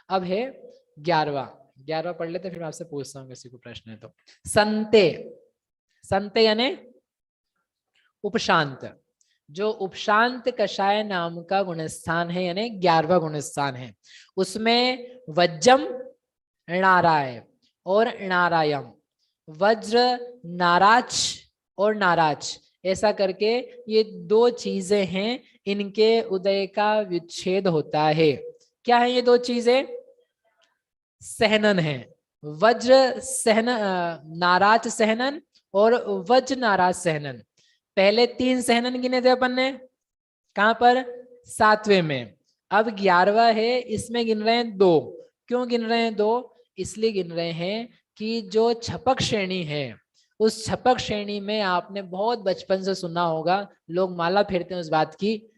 अब है 11वां। 11वां पढ़ लेते, फिर मैं आपसे पूछता हूँ किसी को प्रश्न है तो। संते, संते यानी उपशांत। जो उपशांत कषाय नाम का गुणस्थान है यानी 11वां गुणस्थान है, उसमें वज्रम नाराय और नारायम, वज्र नाराज और नाराज, ऐसा करके ये दो चीजें हैं, इनके उदय का विच्छेद होता है। क्या है ये दो चीजें? सहनन है, वज्र सहन नाराज सहनन और वज्र नाराज सहनन। पहले 3 सहनन गिने थे अपन ने, कहां पर? 7वें में। अब 11वां है, इसमें गिन रहे हैं 2। क्यों गिन रहे हैं 2? इसलिए गिन रहे हैं कि जो छपक श्रेणी है, उस छपक श्रेणी में आपने बहुत बचपन से सुना होगा, लोग माला फेरते हैं उस बात की,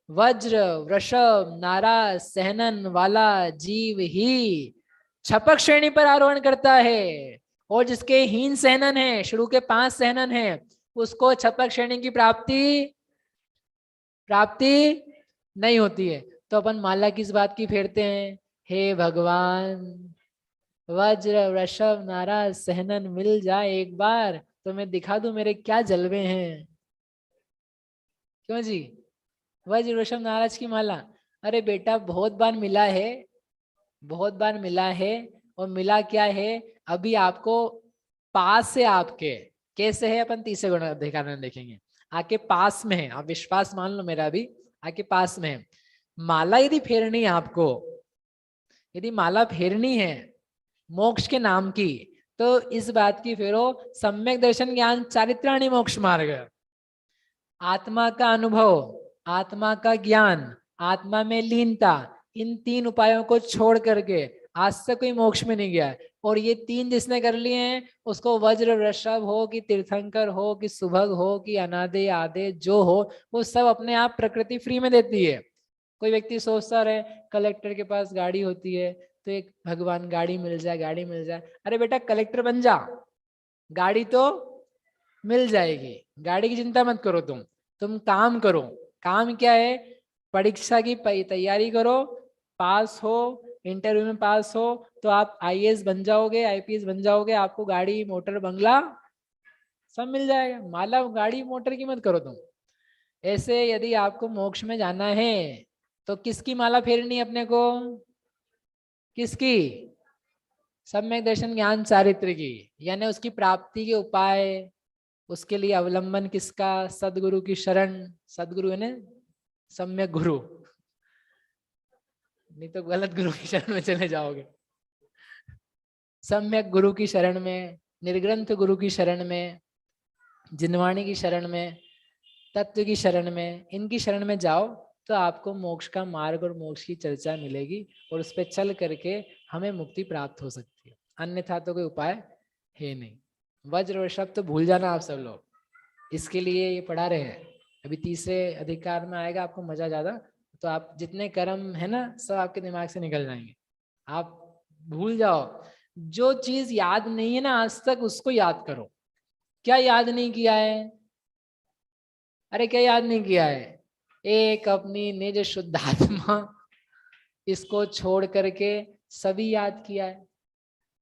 वज्र वृषभ नाराज सहनन वाला जीव ही छपक श्रेणी पर आरोहण करता है, और जिसके हीन सहनन है, शुरू के 5 सहनन है, उसको छपक श्रेणी की प्राप्ति नहीं होती है। तो अपन माला किस बात की फेरते हैं? हे भगवान, वज्र वृषभ नाराज सहनन मिल जाए एक बार तो मैं दिखा दूं मेरे क्या जलवे हैं। क्यों जी? वज्र वृषभ नाराज की माला, अरे बेटा बहुत बार मिला है, बहुत बार मिला है। और मिला क्या है? अभी आपको पास से आपके कैसे है, अपन तीसरे गुण अधिकार में देखेंगे। आपके पास में है, आप विश्वास मान लो मेरा, भी आपके पास में है। माला यदि फेरनी है आपको, यदि माला फेरनी है मोक्ष के नाम की, तो इस बात की फेरो, सम्यक दर्शन ज्ञान चारित्राणी मोक्ष मार्ग। आत्मा का अनुभव, आत्मा का ज्ञान, आत्मा में लीनता, इन 3 उपायों को छोड़ करके आज तक कोई मोक्ष में नहीं गया है। और ये 3 जिसने कर लिए हैं, उसको वज्र वृषभ हो कि तीर्थंकर हो कि सुभग हो कि अनादे आदे जो हो, वो सब अपने आप प्रकृति फ्री में देती है। कोई व्यक्ति सोचता रहे कलेक्टर के पास गाड़ी होती है तो एक भगवान गाड़ी मिल जाए, गाड़ी मिल जाए। अरे बेटा कलेक्टर बन जा, गाड़ी तो मिल जाएगी, गाड़ी की चिंता मत करो। तुम काम करो। काम क्या है? परीक्षा की तैयारी करो, पास हो, इंटरव्यू में पास हो तो आप आईएएस बन जाओगे, आईपीएस बन जाओगे, आपको गाड़ी मोटर बंगला सब मिल जाएगा। माला गाड़ी मोटर की मत करो तुम। ऐसे यदि आपको मोक्ष में जाना है तो किसकी माला फेरनी है अपने को? किसकी? सम्यक दर्शन ज्ञान चारित्र की, यानी उसकी प्राप्ति के उपाय, उसके लिए अवलंबन किसका? सदगुरु की शरण। सदगुरु है ना, सम्यक गुरु, नहीं तो गलत गुरु की शरण में चले जाओगे। सम्यक गुरु की शरण में, निर्ग्रंथ गुरु की शरण में, जिनवाणी की शरण में, तत्व की शरण में, इनकी शरण में जाओ तो आपको मोक्ष का मार्ग और मोक्ष की चर्चा मिलेगी, और उस पर चल करके हमें मुक्ति प्राप्त हो सकती है। अन्यथा तो कोई उपाय है नहीं। वज्र और शब्द तो भूल जाना आप सब लोग, इसके लिए ये पढ़ा रहे हैं। अभी तीसरे अधिकार में आएगा आपको मजा ज्यादा, तो आप जितने कर्म है ना सब आपके दिमाग से निकल जाएंगे, आप भूल जाओ। जो चीज याद नहीं है ना आज तक, उसको याद करो। क्या याद नहीं किया है? अरे क्या याद नहीं किया है? एक अपनी निज शुद्धात्मा, इसको छोड़ करके सभी याद किया है,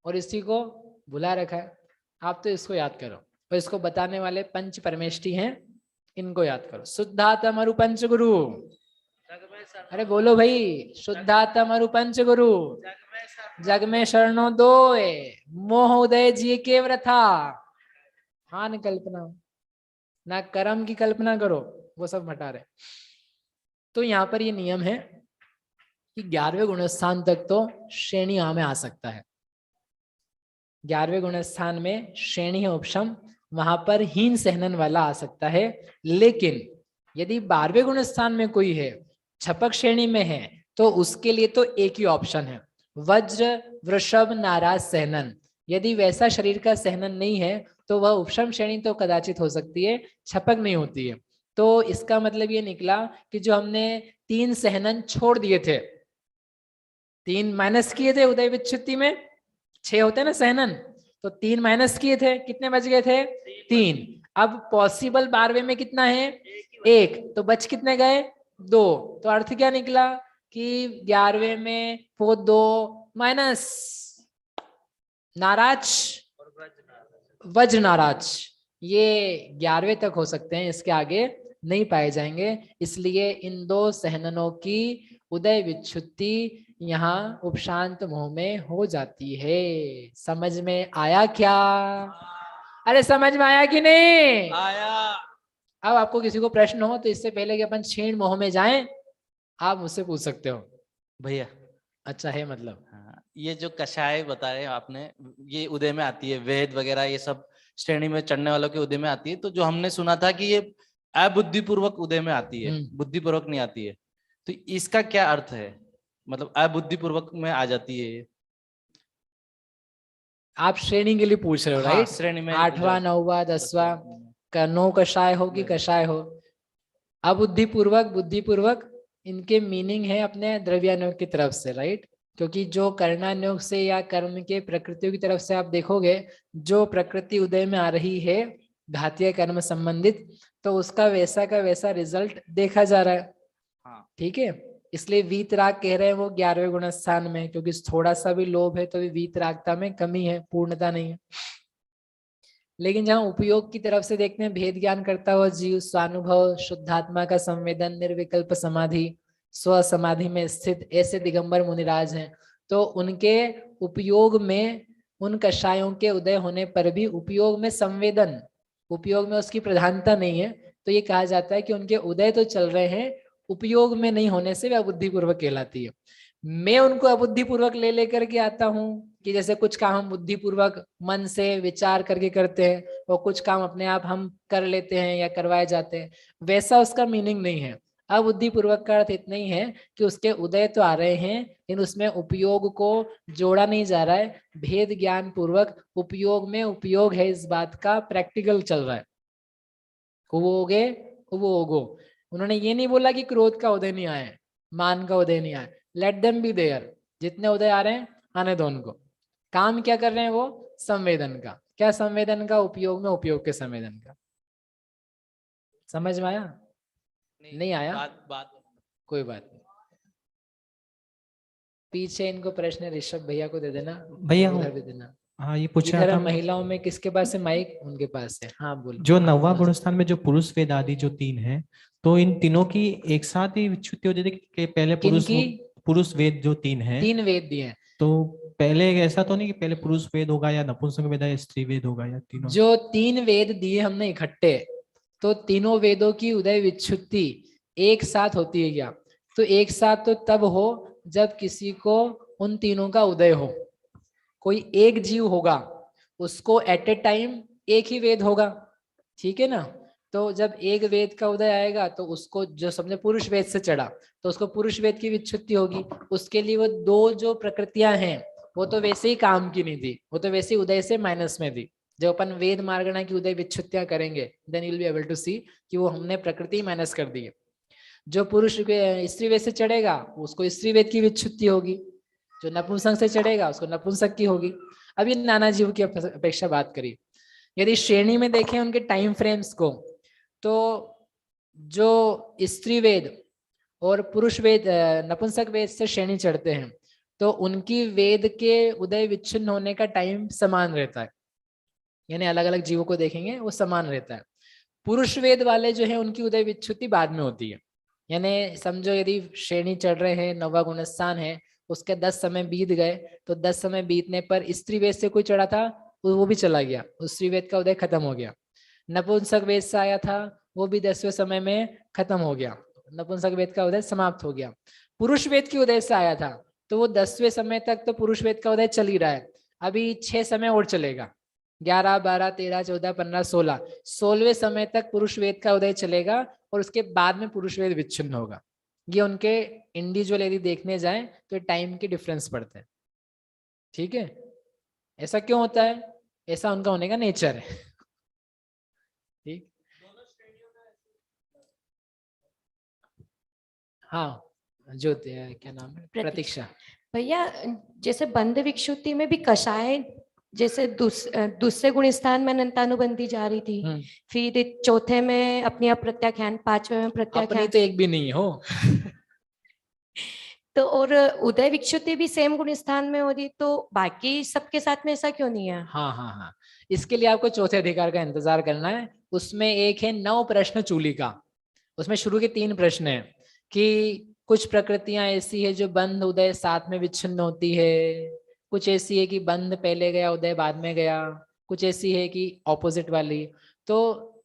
और इसी को भुला रखा है। आप तो इसको याद करो, और इसको बताने वाले पंच परमेष्टि हैं, इनको याद करो। शुद्धात्म अरु पंच गुरु, अरे बोलो भाई, शुद्धात्म अरु पंच गुरु, जग में शरणो दो, मोह उदय जी के व्रथा, हान कल्पना, ना कर्म की कल्पना करो, वो सब हटा रहे। तो यहाँ पर ये नियम है कि 11वें गुणस्थान तक तो श्रेणी में आ सकता है। 11वें गुणस्थान में श्रेणी है उपशम, वहां पर हीन सहनन वाला आ सकता है। लेकिन यदि 12वें गुणस्थान में कोई है, छपक श्रेणी में है, तो उसके लिए तो एक ही ऑप्शन है, वज्र वृषभ नाराज सहनन। यदि वैसा शरीर का सहनन नहीं है तो वह उपशम श्रेणी तो कदाचित हो सकती है, छपक नहीं होती है। तो इसका मतलब ये निकला कि जो हमने 3 सहनन छोड़ दिए थे, 3 माइनस किए थे उदय विच्छुत्ति में, 6 होते हैं ना सहनन, तो 3 माइनस किए थे, कितने बच गए थे? 3। अब पॉसिबल 12वें में कितना है? 1, तो बच कितने गए? 2। तो अर्थ क्या निकला कि 11वें में पोदो माइनस नाराज वज्र नाराज, ये 11वें तक हो सकते हैं, इसके आगे नहीं पाए जाएंगे। इसलिए इन दो सहननों की उदय विच्छुत्ति यहाँ उपशांत मोह में हो जाती है। समझ में आया क्या? अरे समझ में आया कि नहीं आया। अब आपको किसी को प्रश्न हो तो इससे पहले कि अपन क्षीण मोह में जाएं, आप मुझसे पूछ सकते हो। भैया अच्छा है मतलब? हाँ, ये जो कषाय बताए आपने, ये उदय में आती है, वेद वगैरह ये सब श्रेणी में चढ़ने वालों के उदय में आती है। तो जो हमने सुना था कि ये अबुद्धिपूर्वक उदय में आती है, बुद्धिपूर्वक नहीं आती है, तो इसका क्या अर्थ है? मतलब अबुद्धिपूर्वक में आ जाती है ये? आप श्रेणी के लिए पूछ रहे हो, हाँ, राइट? श्रेणी में 8वां 9वां 10वां का 9 कषाय हो कि कषाय हो, अबुद्धिपूर्वक बुद्धिपूर्वक, इनके मीनिंग है अपने द्रव्यानुयोग की तरफ से, राइट? क्योंकि जो कर्णानुयोग से या कर्म के प्रकृतियों की तरफ से आप देखोगे, जो प्रकृति उदय में आ रही है घातीय कर्म संबंधित, तो उसका वैसा का वैसा रिजल्ट देखा जा रहा है। हाँ। ठीक है, इसलिए वीतराग कह रहे हैं वो 11वें गुण स्थान में, क्योंकि थोड़ा सा भी लोभ है तो भी वीतरागता में कमी है, पूर्णता नहीं है। लेकिन जहाँ उपयोग की तरफ से देखते हैं, भेद ज्ञान करता हुआ जीव, स्वानुभव, शुद्धात्मा का संवेदन, निर्विकल्प समाधि, स्व समाधि में स्थित ऐसे दिगंबर मुनिराज हैं, तो उनके उपयोग में, उन कषायों के उदय होने पर भी उपयोग में संवेदन, उपयोग में उसकी प्रधानता नहीं है, तो ये कहा जाता है कि उनके उदय तो चल रहे हैं, उपयोग में नहीं होने से वे अबुद्धिपूर्वक कहलाती है। मैं उनको अबुद्धिपूर्वक ले लेकर के आता हूँ कि जैसे कुछ काम हम बुद्धिपूर्वक मन से विचार करके करते हैं और कुछ काम अपने आप हम कर लेते हैं या करवाए जाते हैं, वैसा उसका मीनिंग नहीं है। अबुद्धिपूर्वक का अर्थ इतना ही है कि उसके उदय तो आ रहे हैं, लेकिन उसमें उपयोग को जोड़ा नहीं जा रहा है, भेद ज्ञान पूर्वक उपयोग में उपयोग है, इस बात का प्रैक्टिकल चल रहा है। कुवोगे कुवोगो, उन्होंने ये नहीं बोला कि क्रोध का उदय नहीं आया, मान का उदय नहीं आया, लेट देम बी देयर, जितने उदय आ रहे हैं आने दो उनको। काम क्या कर रहे हैं वो? संवेदन का। क्या संवेदन का? उपयोग में उपयोग के संवेदन का। समझ में आया? नहीं आया? बात कोई बात नहीं, पीछे इनको प्रश्न ऋषभ भैया को दे देना, भैया उधर भी देना। हाँ, ये पूछ रहा इधर था महिलाओं में किसके पास है माइक? उनके पास है, हाँ बोलो। जो 9वां गुण स्थान में जो पुरुष वेद आदि जो 3 है, तो इन तीनों की एक साथ ही विच्युति हो जाती है कि पहले किनकी? पुरुष वेद जो 3 है, 3 वेद दिए हैं। तो पहले ऐसा तो नहीं कि पहले पुरुष वेद होगा या नपुंसक वेद या स्त्री वेद होगा, या तीनों? जो 3 वेद दिए हमने इकट्ठे, तो तीनों वेदों की उदय विच्छुत्ति एक साथ होती है क्या? तो एक साथ तो तब हो जब किसी को उन तीनों का उदय हो। कोई एक जीव होगा, उसको एट ए टाइम एक ही वेद होगा, ठीक है ना? तो जब एक वेद का उदय आएगा तो उसको, जो सबने पुरुष वेद से चढ़ा, तो उसको पुरुष वेद की विच्छुत्ति होगी। उसके लिए वो दो जो प्रकृतियां हैं वो तो वैसे ही काम की नहीं थी, वो तो वैसे ही उदय से माइनस में थी। जब अपन वेद मार्गणा की उदय विच्छुत्तियां करेंगे, then you will be able to see कि वो हमने प्रकृति माइनस कर दी है। जो पुरुष स्त्री वेद से चढ़ेगा उसको स्त्री वेद की विच्छुत्ति होगी, जो नपुंसक से चढ़ेगा उसको नपुंसक की होगी। अब ये नाना जीव की अपेक्षा बात करी, यदि श्रेणी में देखें उनके टाइम फ्रेम्स को, तो जो स्त्री वेद और पुरुष वेद, नपुंसक वेद से श्रेणी चढ़ते हैं, तो उनकी वेद के उदय विच्छिन्न होने का टाइम समान रहता है, यानी अलग अलग जीवों को देखेंगे वो समान रहता है। पुरुष वेद वाले जो है उनकी उदय विच्छुत्ति बाद में होती है, यानी समझो यदि श्रेणी चढ़ रहे हैं, 9वां गुण स्थान है, उसके 10 समय बीत गए, तो 10 समय बीतने पर स्त्री वेद से कोई चढ़ा था वो भी चला गया, उस स्त्री वेद का उदय खत्म हो गया। नपुंसक वेद से आया था वो भी 10वें समय में खत्म हो गया, नपुंसक वेद का उदय समाप्त हो गया। पुरुष वेद की उदय से आया था तो वो 10वें समय तक तो पुरुष वेद का उदय चल ही रहा है, अभी 6 समय और चलेगा, 11, 12, 13, 14, 15, 16, 16वें समय तक पुरुष वेद का उदय चलेगा और उसके बाद में पुरुष वेद विच्छिन्न होगा। ये उनके इंडिविजुअल यदि देखने जाएं तो टाइम के डिफरेंस पड़ते हैं, ठीक है? ऐसा क्यों होता है? ऐसा उनका होने का नेचर है, ठीक। हाँ, जो क्या नाम है, प्रतीक्षा भैया। जैसे बंध विक्षुति में भी कषाय, जैसे दूसरे गुण स्थान में अनंतानुबंधी जा रही थी, फिर चौथे में अपनी अप्रत्याख्यान, 5वें में प्रत्याख्यान, अपनी तो एक भी नहीं हो तो और उदय विक्षुति भी सेम गुण स्थान में हो रही, तो बाकी सबके साथ में ऐसा क्यों नहीं है? हाँ हाँ हाँ, इसके लिए आपको चौथे अधिकार का इंतजार करना है। उसमें एक है 9 प्रश्न चूली का, उसमें शुरू के 3 प्रश्न है कि कुछ प्रकृतियां ऐसी है जो बंध उदय साथ में विच्छिन्न होती है, कुछ ऐसी है कि बंध पहले गया उदय बाद में गया, कुछ ऐसी है कि ऑपोजिट वाली। तो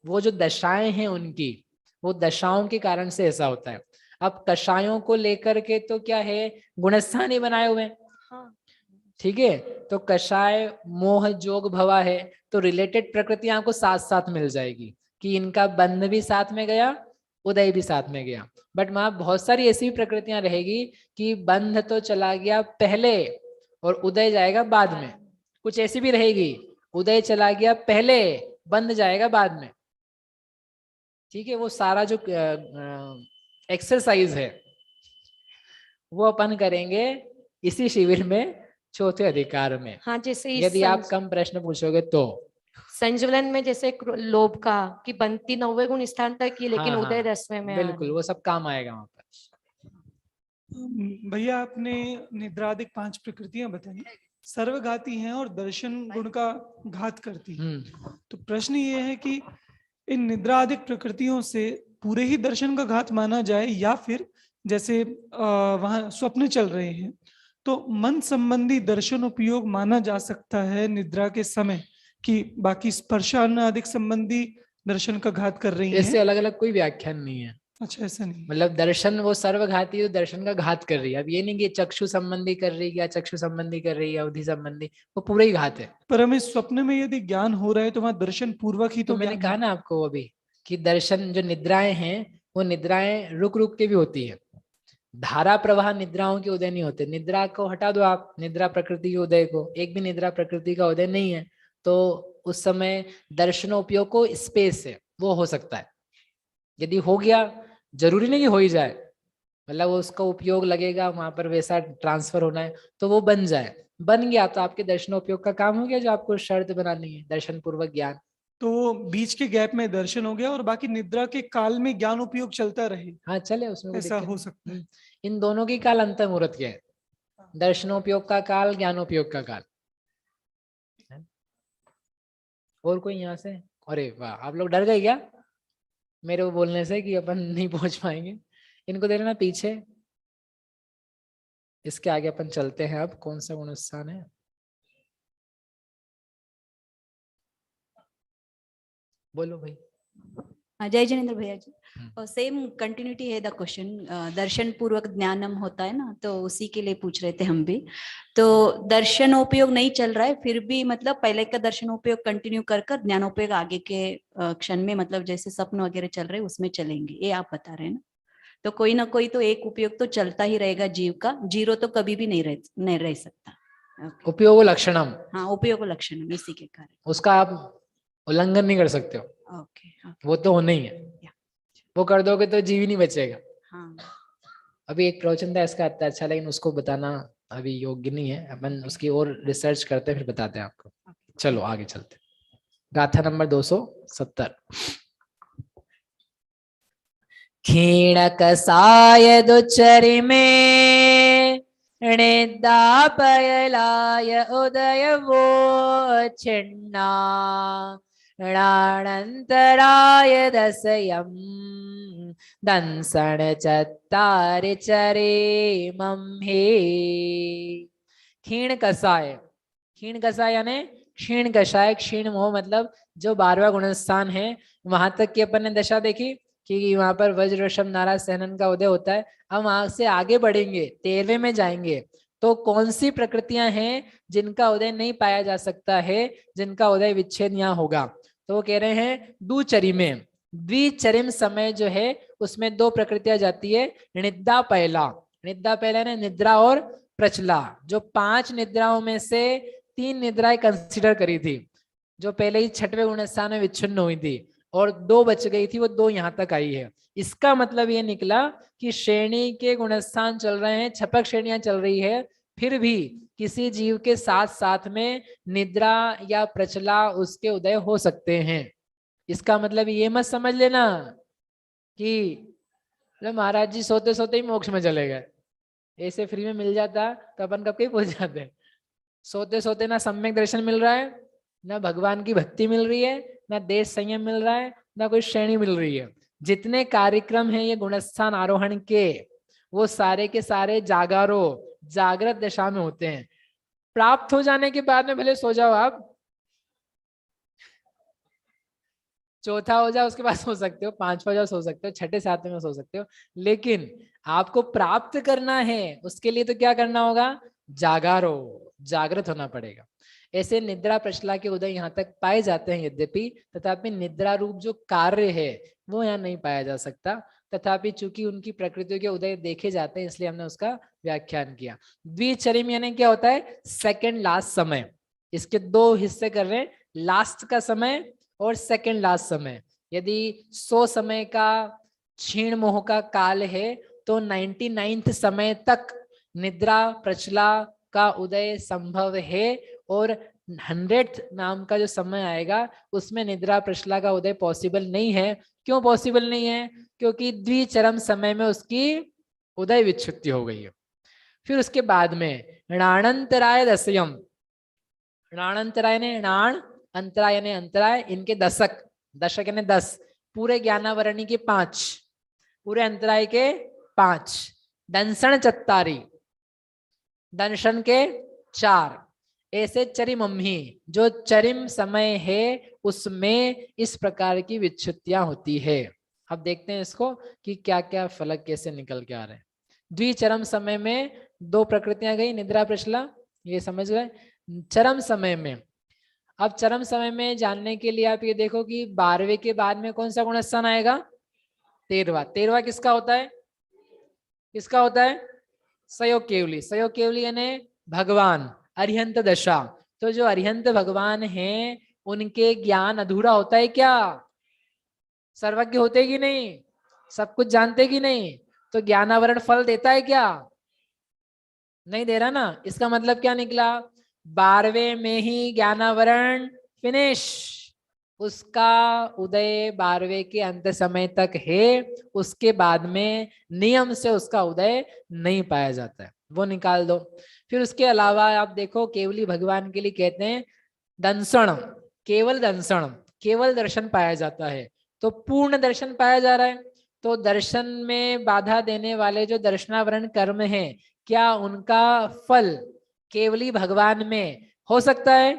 वो जो दशाएं हैं उनकी, वो दशाओं के कारण से ऐसा होता है। अब कषायों को लेकर के तो क्या है, गुणस्थान ही बनाए हुए हैं। हाँ। ठीक है, तो कषाय मोह जोग भवा है, तो रिलेटेड प्रकृतियां आपको साथ साथ मिल जाएगी कि इनका बंध भी साथ में गया, उदय भी साथ में गया। बट वहां बहुत सारी ऐसी प्रकृतियां रहेगी कि बंध तो चला गया पहले और उदय जाएगा बाद में। कुछ ऐसी भी रहेगी, उदय चला गया पहले, बंध जाएगा बाद में। ठीक है, वो सारा जो एक्सरसाइज है वो अपन करेंगे इसी शिविर में, चौथे अधिकार में। हाँ, जैसे यदि आप कम प्रश्न पूछोगे तो संज्वलन में जैसे लोभ का कि बनती 9वें गुण स्थान तक की, लेकिन हाँ, उदय हाँ, 10वें में आ बिल्कुल, रही। वो सब काम आएगा वहां पर। भैया आपने निद्रादिक 5 प्रकृतियां बताई, सर्वघाती हैं और दर्शन गुण का घात करती हैं। तो प्रश्न ये है कि इन निद्रादिक प्रकृतियों से पूरे ही दर्शन का घात माना जाए, या फिर जैसे वहां स्वप्न चल रहे हैं तो मन संबंधी दर्शन उपयोग माना जा सकता है निद्रा के समय, कि बाकी स्पर्शान आदिक संबंधी दर्शन का घात कर रही इससे हैं? अलग अलग कोई व्याख्यान नहीं है। अच्छा, ऐसा नहीं। मतलब दर्शन वो सर्वघाती है, तो दर्शन का घात कर रही है। अब ये नहीं कि चक्षु संबंधी कर रही है या चक्षु संबंधी कर रही है, अवधि संबंधी, वो पूरा ही घात है। पर हमें स्वप्न में यदि ज्ञान हो रहा है तो वहां दर्शन पूर्वक ही तो तो मैंने ज्ञान कहा है। ना आपको अभी कि दर्शन जो निद्राएं हैं वो निद्राएं रुक रुक के भी होती है। धारा प्रवाह निद्राओं के उदय नहीं होते। निद्रा को हटा दो आप, निद्रा प्रकृति के उदय को, एक भी निद्रा प्रकृति का उदय नहीं है, तो उस समय दर्शनोपयोग को स्पेस है वो हो सकता है। यदि हो गया, जरूरी नहीं कि हो ही जाए, मतलब उसका उपयोग लगेगा वहां पर, वैसा ट्रांसफर होना है तो वो बन जाए। बन गया तो आपके दर्शनोपयोग का काम हो गया, जो आपको शर्त बनानी है, दर्शन पूर्वक ज्ञान। तो बीच के गैप में दर्शन हो गया और बाकी निद्रा के काल में ज्ञान उपयोग चलता रहे, हाँ चले, उसमें कोई ऐसा दिक्कत हो नहीं। सकता है। इन दोनों की काल अंतर मुहूर्त क्या है, दर्शनोपयोग का काल, ज्ञानोपयोग का काल। और कोई यहाँ से? अरे वाह, आप लोग डर गए क्या मेरे को बोलने से कि अपन नहीं पहुंच पाएंगे? इनको दे लेना पीछे, इसके आगे अपन चलते हैं। अब कौन सा गुण स्थान है? बोलो भाई। जय जिनेन्द्र भैया जी। और सेम कंटिन्यूटी है द क्वेश्चन, दर्शन पूर्वक ज्ञानम होता है ना, तो उसी के लिए पूछ रहे थे हम भी। तो दर्शनोपयोग नहीं चल रहा है, फिर भी मतलब पहले का दर्शनोपयोग कंटिन्यू कर कर ज्ञानोपयोग आगे के क्षण में, मतलब जैसे स्वप्न वगैरह चल रहे हैं उसमें चलेंगे, ये आप बता रहे हैं ना? तो कोई ना कोई तो एक उपयोग तो चलता ही रहेगा जीव का, जीरो तो कभी भी नहीं रह सकता। उपयोग लक्षणम। हाँ, उपयोग लक्षणम, इसी के कारण उसका आप उल्लंघन नहीं कर सकते हो। ओके, वो तो होना ही है, वो कर दोगे तो जीव ही नहीं बचेगा। हाँ। अभी एक प्रवचन था इसका आता अच्छा, लेकिन उसको बताना अभी योग्य नहीं है, अपन उसकी और रिसर्च करते हैं फिर बताते हैं आपको। चलो आगे चलते। गाथा नंबर 270। क्षीण कसाय दुचरि में निद्रा पयलाय उदय वो छिन्ना णानंतराय दशयम दंसण चत्तारि चरे मम्हे। क्षीण कसाय, क्षीण कसाय यानी क्षीण कषाय, क्षीण मोह, मतलब जो 12वां गुणस्थान है वहां तक की अपन ने दशा देखी कि वहां पर वज्र ऋषभ नाराज सहनन का उदय होता है। अब वहां से आगे बढ़ेंगे, 13वें में जाएंगे, तो कौन सी प्रकृतियां हैं जिनका उदय नहीं पाया जा सकता है, जिनका उदय विच्छेद यहाँ होगा? तो वो कह रहे हैं दुचरी में, द्विचरिम समय जो है उसमें 2 प्रकृतियां जाती है। निद्रा पहला, निद्रा पहला ने निद्रा और प्रचला, जो 5 निद्राओं में से 3 निद्राएं कंसिडर करी थी, जो पहले ही 6वें गुणस्थान में विच्छिन्न हुई थी, और 2 बच गई थी, वो 2 यहाँ तक आई है। इसका मतलब ये निकला कि श्रेणी के गुणस्थान चल रहे हैं, छपक श्रेणियां चल रही है, फिर भी किसी जीव के साथ साथ में निद्रा या प्रचला उसके उदय हो सकते हैं। इसका मतलब ये मत समझ लेना कि महाराज जी सोते सोते ही मोक्ष में चले गए, ऐसे फ्री में मिल जाता तो अपन कब कहीं पहुंच जाते। सोते सोते ना सम्यक दर्शन मिल रहा है, ना भगवान की भक्ति मिल रही है, ना देश संयम मिल रहा है, ना कोई श्रेणी मिल रही है। जितने कार्यक्रम हैं ये गुणस्थान आरोहण के, वो सारे के सारे जागृत दशा में होते हैं। प्राप्त हो जाने के बाद में भले सो जाओ आप, चौथा हो जाओ उसके बाद सो सकते हो, पांचवा हो जाओ सो सकते हो, छठे सातवें में सो सकते हो, लेकिन आपको प्राप्त करना है उसके लिए तो क्या करना होगा, जागृत होना पड़ेगा। ऐसे निद्रा प्रचला के उदय यहाँ तक पाए जाते हैं यद्यपि, तथापि निद्रा रूप जो कार्य है वो यहाँ नहीं पाया जा सकता। तथापि चूंकि उनकी प्रकृति के उदय देखे जाते हैं इसलिए हमने उसका व्याख्यान किया। द्विचरिम यानी क्या होता है, सेकंड लास्ट समय। इसके दो हिस्से कर रहे हैं, लास्ट का समय और सेकंड लास्ट समय। यदि 100 समय का क्षीण मोह का काल है तो 99th समय तक निद्रा प्रचला का उदय संभव है, और 100th नाम का जो समय आएगा उसमें निद्रा प्रचला का उदय पॉसिबल नहीं है। क्यों पॉसिबल नहीं है, क्योंकि द्विचरम समय में उसकी उदय विच्छुत्ति हो गई है। फिर उसके बाद में णाणंतराय दशयम, णाणंतराय ने णाण, अंतराय यानी अंतराय, इनके दशक, दशक यानी 10, पूरे ज्ञानावरणी के 5, पूरे अंतराय के 5, दंसन चत्तारी, दंशन के 4, ऐसे चरिमम्ही जो चरिम समय है उसमें इस प्रकार की विच्छुत्तियां होती है। अब देखते हैं इसको कि क्या क्या फलक कैसे निकल के आ रहे हैं। द्विचरम समय में 2 प्रकृतियां गई, निद्रा प्रचला, ये समझ गए। चरम समय में, अब चरम समय में जानने के लिए आप ये देखो कि 12वें के बाद में कौन सा गुणस्थान आएगा, 13वां। 13वां किसका होता है, किसका होता है, सयोग केवली। सयोग केवली यानी भगवान, अरिहंत दशा। तो जो अरिहंत भगवान हैं उनके ज्ञान अधूरा होता है क्या, सर्वज्ञ होते कि नहीं, सब कुछ जानते कि नहीं, तो ज्ञानावरण फल देता है क्या, नहीं दे रहा ना। इसका मतलब क्या निकला, 12वें में ही ज्ञानावरण फिनिश, उसका उदय 12वें के अंत समय तक है, उसके बाद में नियम से उसका उदय नहीं पाया जाता है, वो निकाल दो। फिर उसके अलावा आप देखो केवली भगवान के लिए कहते हैं दंसण, केवल दंसण, केवल दर्शन पाया जाता है, तो पूर्ण दर्शन पाया जा रहा है। तो दर्शन में बाधा देने वाले जो दर्शनावरण कर्म हैं, क्या उनका फल केवली भगवान में हो सकता है,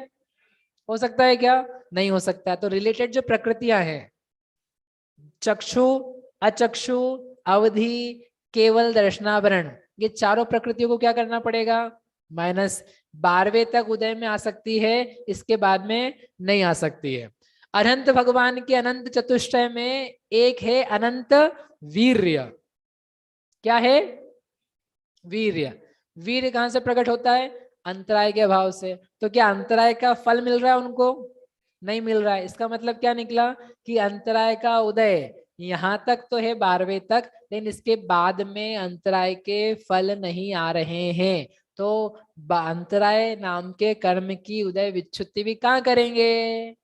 हो सकता है क्या, नहीं हो सकता। तो रिलेटेड जो प्रकृतियां हैं, चक्षु, अचक्षु, अवधि, केवल दर्शनावरण, ये चारों प्रकृतियों को क्या करना पड़ेगा, -12वें तक उदय में आ सकती है, इसके बाद में नहीं आ सकती है। अनंत भगवान के अनंत चतुष्टय में एक है अनंत वीर्य। क्या है, वीर्य। वीर्य कहां से प्रकट होता है, अंतराय के अभाव से। तो क्या अंतराय का फल मिल रहा है उनको, नहीं मिल रहा है। इसका मतलब क्या निकला कि अंतराय का उदय यहाँ तक तो है 12वें तक, लेकिन इसके बाद में अंतराय के फल नहीं आ रहे हैं। तो अंतराय नाम के कर्म की उदय विच्छुत्ति भी कहाँ करेंगे,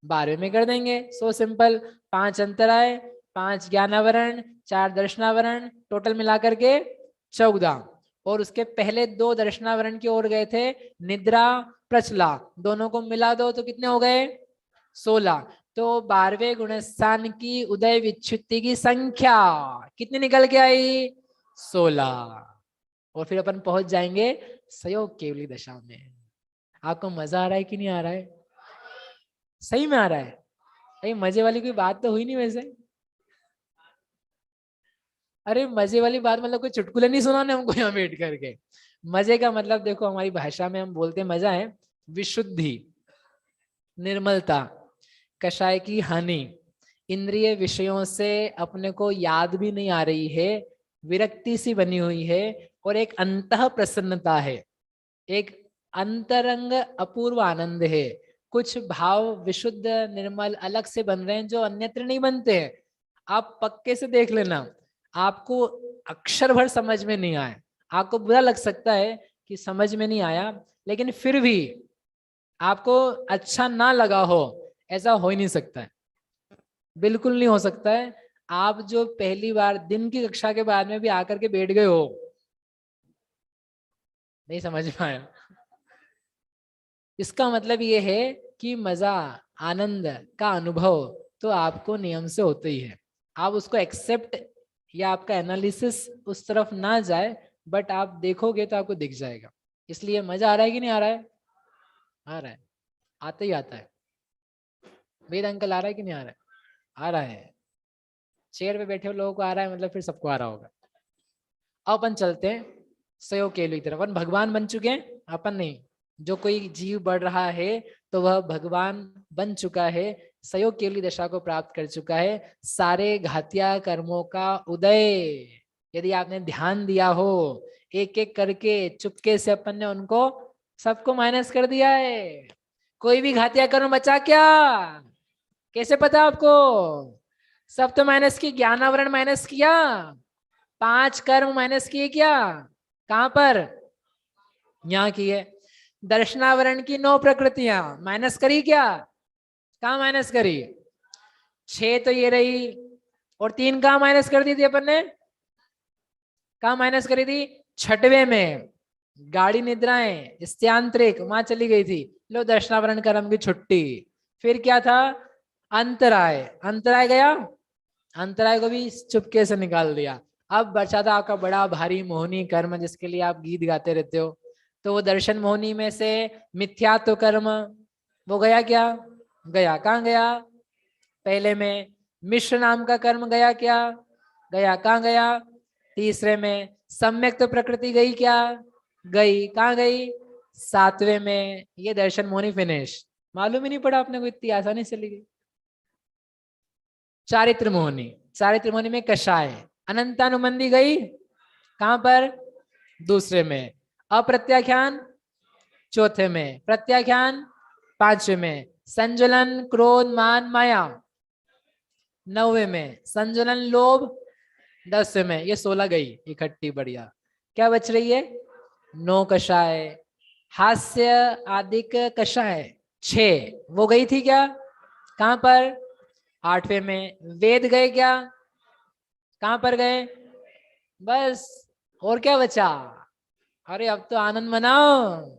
12वें में कर देंगे। सो सिंपल, 5 अंतराय, 5 ज्ञानावरण, 4 दर्शनावरण, टोटल मिलाकर के 14। और उसके पहले 2 दर्शनावरण की ओर गए थे, निद्रा प्रचला, दोनों को मिला दो तो कितने हो गए, 16। तो 12वें गुणस्थान की उदय विच्छुत्ति की संख्या कितनी निकल के आई, 16। और फिर अपन पहुंच जाएंगे सयोग केवली दशा में। आपको मजा आ रहा है कि नहीं आ रहा है, सही में आ रहा है, अरे मजे वाली कोई बात तो हुई नहीं वैसे। अरे मजे वाली बात मतलब कोई चुटकुले नहीं सुनाने हमको यहाँ बैठ करके। मजे का मतलब देखो, हमारी भाषा में हम बोलते मजा है, विशुद्धि, निर्मलता, कषाय की हानि, इंद्रिय विषयों से अपने को याद भी नहीं आ रही है, विरक्ति सी बनी हुई है, और एक अंतः प्रसन्नता है, एक अंतरंग अपूर्व आनंद है। कुछ भाव विशुद्ध निर्मल अलग से बन रहे हैं जो अन्यत्र नहीं बनते हैं। आप पक्के से देख लेना, आपको अक्षर भर समझ में नहीं आए, आपको बुरा लग सकता है कि समझ में नहीं आया, लेकिन फिर भी आपको अच्छा ना लगा हो, ऐसा हो ही नहीं सकता है, बिल्कुल नहीं हो सकता है। आप जो पहली बार दिन की कक्षा के बाद में भी आकर के बैठ गए हो, नहीं समझ पाया। इसका मतलब ये है कि मजा आनंद का अनुभव तो आपको नियम से होता ही है, आप उसको एक्सेप्ट या आपका एनालिसिस उस तरफ ना जाए, बट आप देखोगे तो आपको दिख जाएगा। इसलिए मजा आ रहा है कि नहीं आ रहा है? आ रहा है, आता ही आता है। वेद अंकल आ रहा है कि नहीं आ रहा है? आ रहा है। चेयर पे बैठे हुए लोगों को आ रहा है, मतलब फिर सबको आ रहा होगा। अब अपन चलते हैं सहयोग केलु की तरफ। अपन भगवान बन चुके हैं, अपन नहीं। जो कोई जीव बढ़ रहा है तो वह भगवान बन चुका है, सहयोग केलु दशा को प्राप्त कर चुका है। सारे घातिया कर्मों का उदय यदि आपने ध्यान दिया हो, एक एक करके चुपके से अपन ने उनको सबको माइनस कर दिया है। कोई भी घातिया कर्म बचा क्या? कैसे पता आपको? सब तो माइनस की, ज्ञानावरण माइनस किया, 5 कर्म माइनस किए क्या? कहां पर? यहाँ किए। दर्शनावरण की 9 प्रकृतियां माइनस करी क्या? कहां माइनस करी? 6 तो ये रही, और 3 कहां माइनस कर दी थी अपन ने? कहां माइनस करी थी? 6वें में गाड़ी निद्राएं स्त्यांतरिक वहां चली गई थी। लो दर्शनावरण कर्म की छुट्टी। फिर क्या था? अंतराय। अंतराय गया, अंतराय को भी चुपके से निकाल दिया। अब बचा था आपका बड़ा भारी मोहनी कर्म, जिसके लिए आप गीत गाते रहते हो। तो वो दर्शन मोहनी में से मिथ्यात्व कर्म वो गया क्या? गया। कहाँ गया? पहले में मिश्र नाम का कर्म गया क्या? गया। कहाँ गया? तीसरे में सम्यक तो प्रकृति गई क्या? गई। कहाँ गई? 7वें में। ये दर्शन मोहनी फिनिश। मालूम ही नहीं पड़ा आपने को, इतनी आसानी से चली गई। चारित्र मोहनी, चारित्र मोहनी में कषाय अनंतानुबंधी गई। कहां पर? दूसरे में। अप्रत्याख्यान 4थे में। प्रत्याख्यान 5वें में। संजुलन क्रोध मान माया 9वें में। संजुलन लोभ 10वें में। ये 16 गई इकट्ठी, बढ़िया। क्या बच रही है? 9 कषाय। हास्य आदिक कषाय 6 वो गई थी क्या? कहां पर? 8वें में। वेद गए क्या? कहां पर गए? बस, और क्या बचा? अरे अब तो आनंद मनाओ,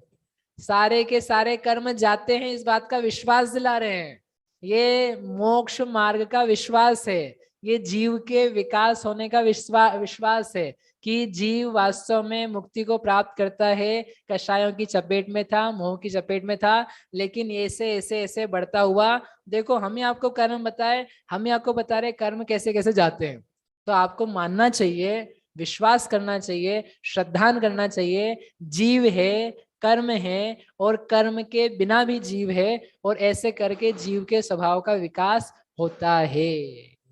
सारे के सारे कर्म जाते हैं, इस बात का विश्वास दिला रहे हैं। ये मोक्ष मार्ग का विश्वास है, ये जीव के विकास होने का विश्वास है कि जीव वास्तव में मुक्ति को प्राप्त करता है। कषायों की चपेट में था, मोह की चपेट में था, लेकिन ऐसे ऐसे ऐसे बढ़ता हुआ, देखो हम ही आपको कर्म बताए, हम ही आपको बता रहे कर्म कैसे कैसे जाते हैं। तो आपको मानना चाहिए, विश्वास करना चाहिए, श्रद्धान करना चाहिए। जीव है, कर्म है, और कर्म के बिना भी जीव है, और ऐसे करके जीव के स्वभाव का विकास होता है।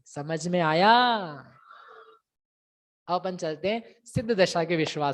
समझ में आया? अब अपन चलते हैं सिद्ध दशा के विश्वास।